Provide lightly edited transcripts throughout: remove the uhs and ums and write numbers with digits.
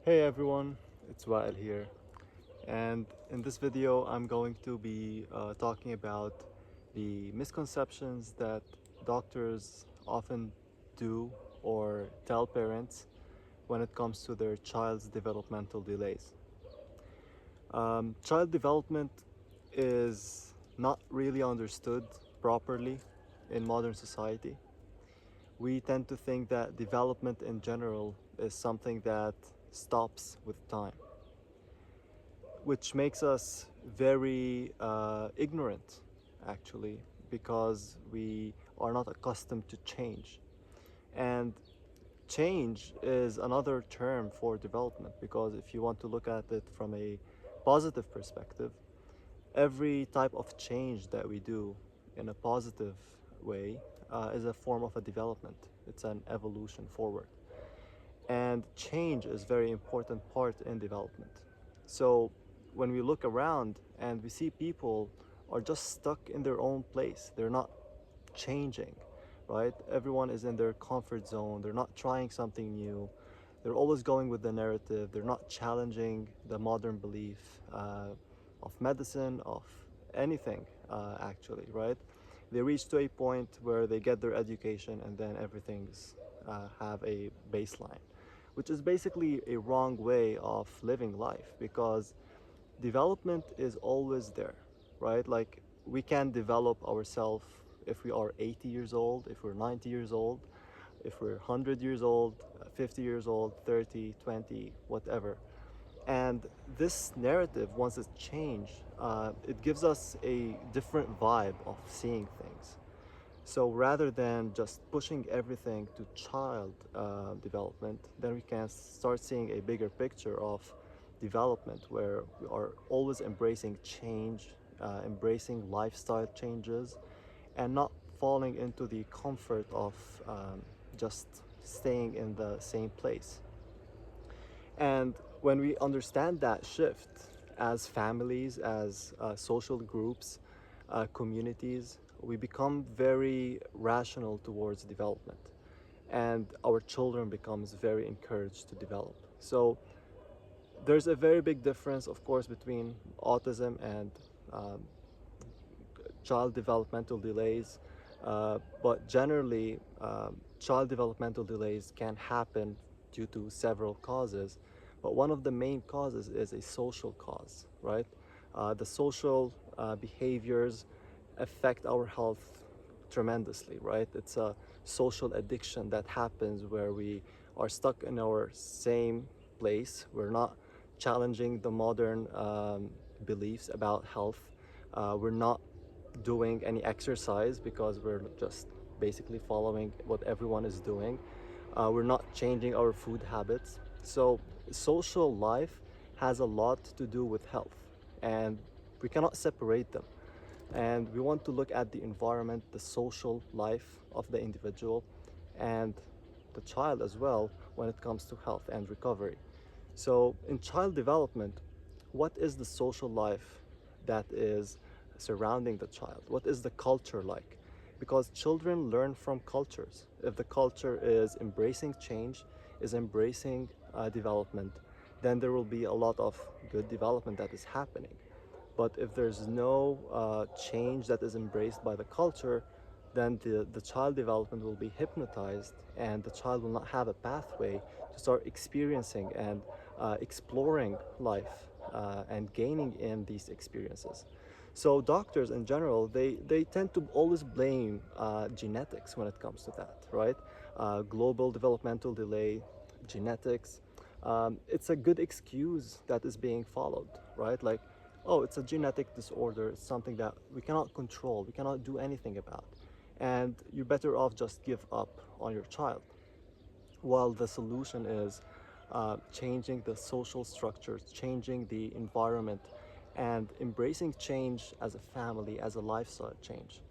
Hey everyone, it's Wael here, and in this video I'm going to be talking about the misconceptions that doctors often do or tell parents when it comes to their child's developmental delays. Child development is not really understood properly in modern society. We tend to think that development in general is something that stops with time, which makes us very ignorant, actually, because we are not accustomed to change. And change is another term for development, because if you want to look at it from a positive perspective, every type of change that we do in a positive way is a form of a development. It's an evolution forward. And change is very important part in development. So when we look around and we see people are just stuck in their own place, they're not changing, right? Everyone is in their comfort zone, they're not trying something new, they're always going with the narrative, they're not challenging the modern belief of medicine, of anything, actually, right? They reach to a point where they get their education and then everything's have a baseline, which is basically a wrong way of living life, because development is always there, right? Like, we can develop ourselves if we are 80 years old, if we're 90 years old, if we're 100 years old, 50 years old, 30, 20, whatever. And this narrative, once it's changed, it gives us a different vibe of seeing things. So rather than just pushing everything to child development, then we can start seeing a bigger picture of development, where we are always embracing change, embracing lifestyle changes, and not falling into the comfort of just staying in the same place. And when we understand that shift as families, as social groups, communities, we become very rational towards development, and our children becomes very encouraged to develop. So there's a very big difference, of course, between autism and um, child developmental delays. But generally, child developmental delays can happen due to several causes. But one of the main causes is a social cause, right? The social behaviors affect our health tremendously, right? It's a social addiction that happens where we are stuck in our same place. We're not challenging the modern beliefs about health. We're not doing any exercise because we're just basically following what everyone is doing. We're not changing our food habits. So social life has a lot to do with health, and we cannot separate them. And we want to look at the environment, the social life of the individual, and the child as well when it comes to health and recovery. So in child development, what is the social life that is surrounding the child? What is the culture like? Because children learn from cultures. If the culture is embracing change, is embracing development, then there will be a lot of good development that is happening. But if there's no change that is embraced by the culture, then the child development will be hypnotized, and the child will not have a pathway to start experiencing and exploring life and gaining in these experiences. So doctors in general, they tend to always blame genetics when it comes to that, right? Global developmental delay, genetics. It's a good excuse that is being followed, right? Like, oh, it's a genetic disorder, it's something that we cannot control, we cannot do anything about, and you're better off just give up on your child. While the solution is changing the social structures, changing the environment, and embracing change as a family, as a lifestyle change.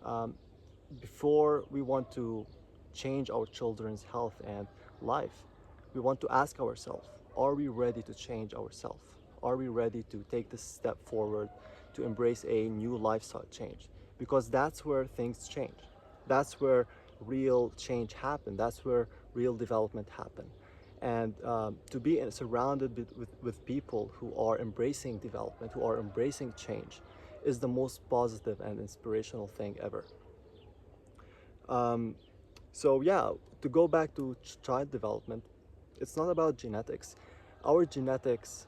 Um, Before we want to change our children's health and life, we want to ask ourselves, are we ready to change ourselves? Are we ready to take this step forward to embrace a new lifestyle change? Because that's where things change. That's where real change happen. That's where real development happen. And to be surrounded with people who are embracing development, who are embracing change, is the most positive and inspirational thing ever. Um, so yeah, to go back to child development, it's not about genetics. Our genetics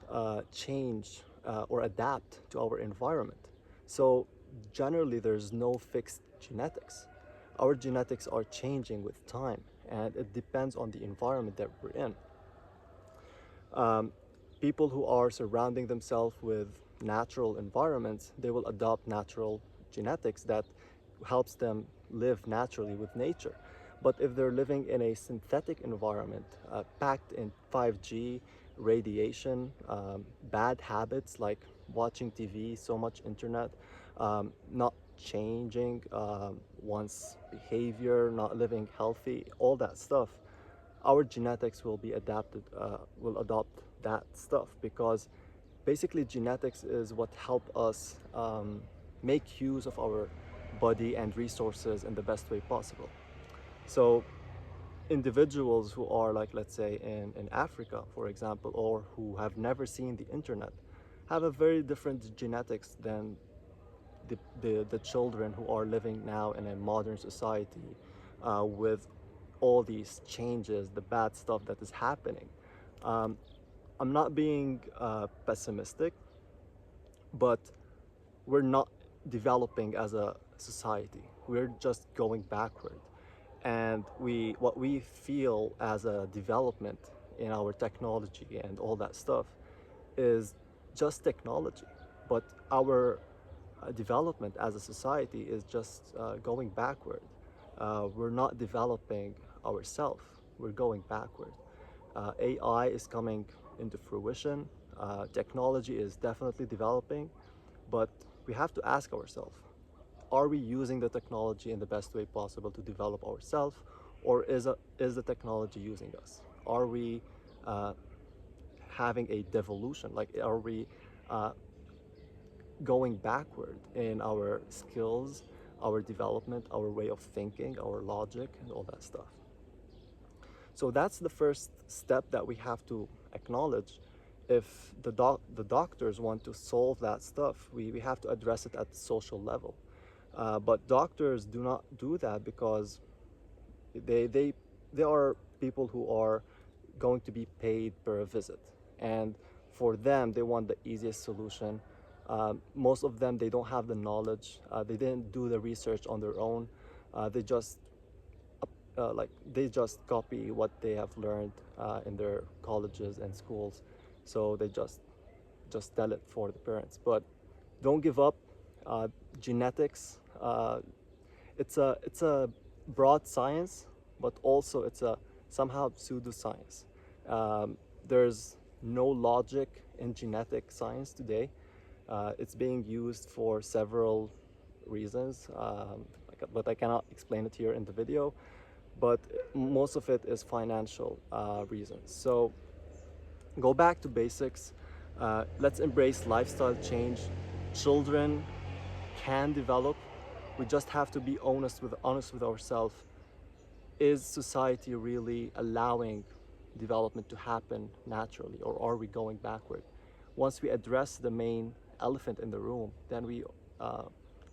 change or adapt to our environment. So generally, there's no fixed genetics. Our genetics are changing with time, and it depends on the environment that we're in. Um, People who are surrounding themselves with natural environments, they will adopt natural genetics that helps them live naturally with nature. But if they're living in a synthetic environment, packed in 5G, radiation, bad habits like watching TV, so much internet, not changing one's behavior, not living healthy, all that stuff, our genetics will be adapted, will adopt that stuff, because basically genetics is what help us make use of our body and resources in the best way possible. So individuals who are like, let's say in Africa, for example, or who have never seen the internet, have a very different genetics than the children who are living now in a modern society with all these changes, the bad stuff that is happening. Um, I'm not being pessimistic, but we're not developing as a society. We're just going backward. And what we feel as a development in our technology and all that stuff is just technology. But our development as a society is just going backward. We're not developing ourselves, we're going backward. AI is coming into fruition, technology is definitely developing, but we have to ask ourselves, are we using the technology in the best way possible to develop ourselves, or is the technology using us? Are we uh, having a devolution? Like, are we uh, going backward in our skills, our development, our way of thinking, our logic, and all that stuff? So that's the first step that we have to acknowledge. If the doctors want to solve that stuff, we have to address it at the social level. But doctors do not do that because they, they, they are people who are going to be paid per visit. And for them, they want the easiest solution. Most of them, they don't have the knowledge. They didn't do the research on their own. They just they just copy what they have learned in their colleges and schools. So they just tell it for the parents. But don't give up. Genetics, it's a broad science, but also it's a somehow pseudoscience. There's no logic in genetic science today. It's being used for several reasons, but I cannot explain it here in the video. But most of it is financial reasons. So go back to basics. Let's embrace lifestyle change. Children can develop. We just have to be honest with ourselves. Is society really allowing development to happen naturally, or are we going backward? Once we address the main elephant in the room, then we uh,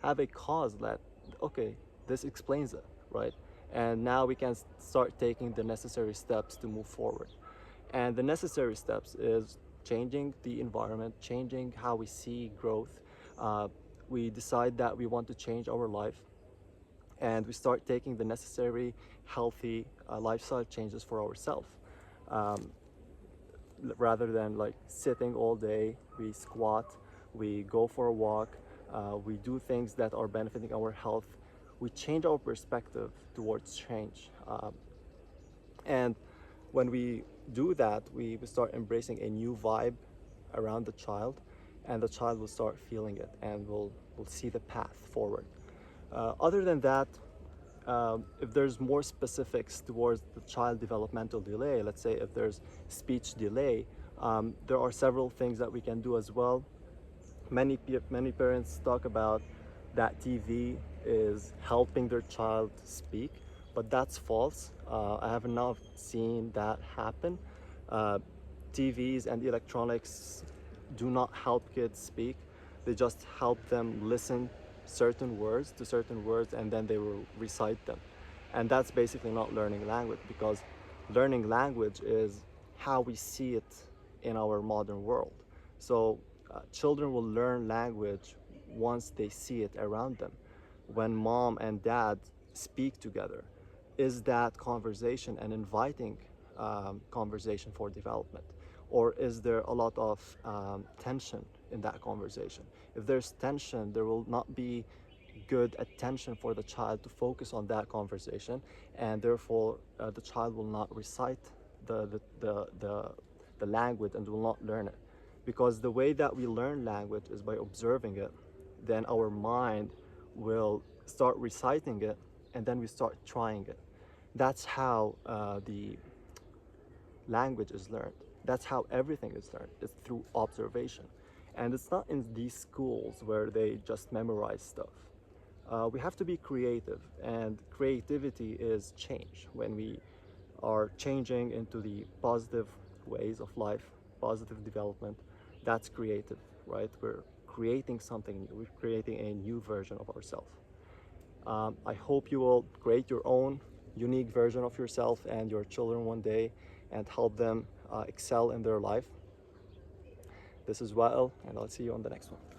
have a cause that, okay, this explains it, right? And now we can start taking the necessary steps to move forward. And the necessary steps is changing the environment, changing how we see growth. We decide that we want to change our life, and we start taking the necessary healthy lifestyle changes for ourselves. Um, Rather than like sitting all day, we squat, we go for a walk, we do things that are benefiting our health. We change our perspective towards change. And when we do that, we start embracing a new vibe around the child, and the child will start feeling it and will see the path forward. Other than that, if there's more specifics towards the child developmental delay, let's say if there's speech delay, there are several things that we can do as well. Many parents talk about that TV is helping their child speak, but that's false. I have not seen that happen. Uh, TVs and electronics do not help kids speak. They just help them listen to certain words, and then they will recite them. And that's basically not learning language, because learning language is how we see it in our modern world. So children will learn language once they see it around them. When mom and dad speak together, is that conversation an inviting conversation for development? Or is there a lot of tension in that conversation? If there's tension, there will not be good attention for the child to focus on that conversation, and therefore the child will not recite the language and will not learn it. Because the way that we learn language is by observing it, then our mind will start reciting it, and then we start trying it. That's how the language is learned. That's how everything is learned. It's through observation. And it's not in these schools where they just memorize stuff. We have to be creative, and creativity is change. When we are changing into the positive ways of life, positive development, that's creative, right? We're creating something new. We're creating a new version of ourselves. I hope you will create your own unique version of yourself and your children one day, and help them excel in their life. This is Wael, and I'll see you on the next one.